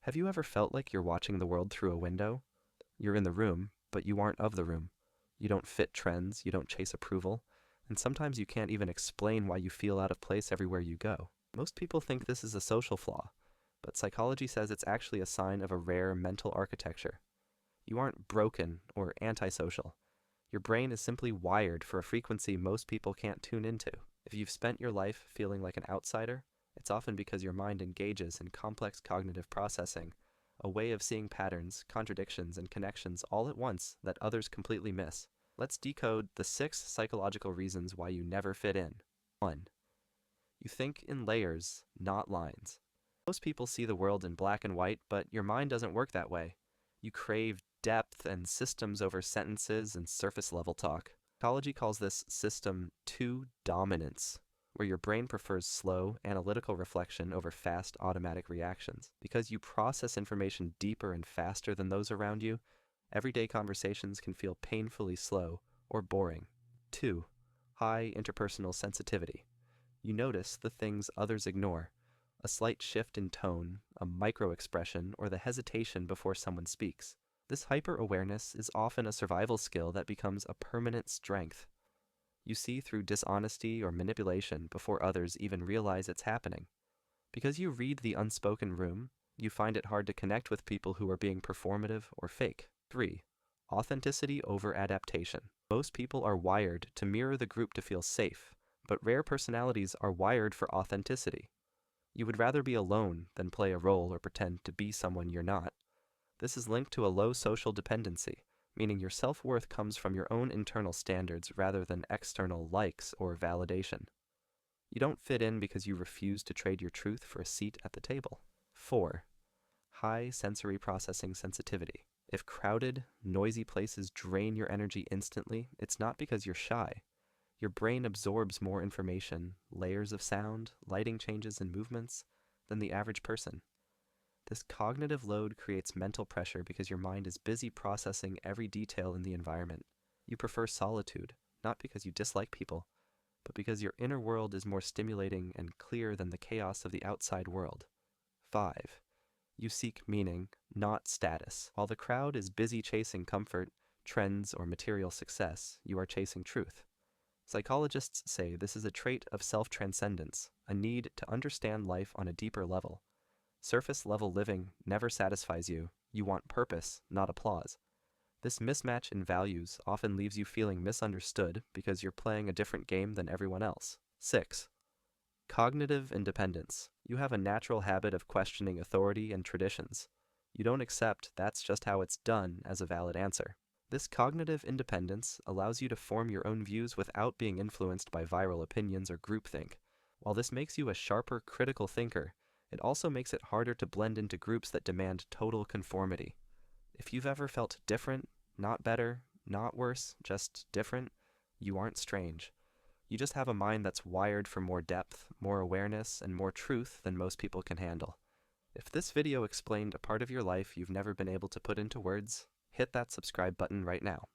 Have you ever felt like you're watching the world through a window? You're in the room, but you aren't of the room. You don't fit trends, you don't chase approval, and sometimes you can't even explain why you feel out of place everywhere you go. Most people think this is a social flaw, but psychology says it's actually a sign of a rare mental architecture. You aren't broken or antisocial. Your brain is simply wired for a frequency most people can't tune into. If you've spent your life feeling like an outsider, it's often because your mind engages in complex cognitive processing, a way of seeing patterns, contradictions, and connections all at once that others completely miss. Let's decode the 6 psychological reasons why you never fit in. 1. You think in layers, not lines. Most people see the world in black and white, but your mind doesn't work that way. You crave depth and systems over sentences and surface-level talk. Psychology calls this system 2 dominance, where your brain prefers slow, analytical reflection over fast, automatic reactions. Because you process information deeper and faster than those around you, everyday conversations can feel painfully slow or boring. 2. High interpersonal sensitivity. You notice the things others ignore. A slight shift in tone, a micro-expression, or the hesitation before someone speaks. This hyper-awareness is often a survival skill that becomes a permanent strength. You see through dishonesty or manipulation before others even realize it's happening. Because you read the unspoken room, you find it hard to connect with people who are being performative or fake. 3. Authenticity over adaptation. Most people are wired to mirror the group to feel safe, but rare personalities are wired for authenticity. You would rather be alone than play a role or pretend to be someone you're not. This is linked to a low social dependency, meaning your self-worth comes from your own internal standards rather than external likes or validation. You don't fit in because you refuse to trade your truth for a seat at the table. 4. High sensory processing sensitivity. If crowded, noisy places drain your energy instantly, it's not because you're shy. Your brain absorbs more information, layers of sound, lighting changes, and movements than the average person. This cognitive load creates mental pressure because your mind is busy processing every detail in the environment. You prefer solitude, not because you dislike people, but because your inner world is more stimulating and clear than the chaos of the outside world. 5. You seek meaning, not status. While the crowd is busy chasing comfort, trends, or material success, you are chasing truth. Psychologists say this is a trait of self-transcendence, a need to understand life on a deeper level. Surface-level living never satisfies you. You want purpose, not applause. This mismatch in values often leaves you feeling misunderstood because you're playing a different game than everyone else. 6. Cognitive independence. You have a natural habit of questioning authority and traditions. You don't accept "that's just how it's done" as a valid answer. This cognitive independence allows you to form your own views without being influenced by viral opinions or groupthink. While this makes you a sharper, critical thinker, it also makes it harder to blend into groups that demand total conformity. If you've ever felt different, not better, not worse, just different, you aren't strange. You just have a mind that's wired for more depth, more awareness, and more truth than most people can handle. If this video explained a part of your life you've never been able to put into words, hit that subscribe button right now.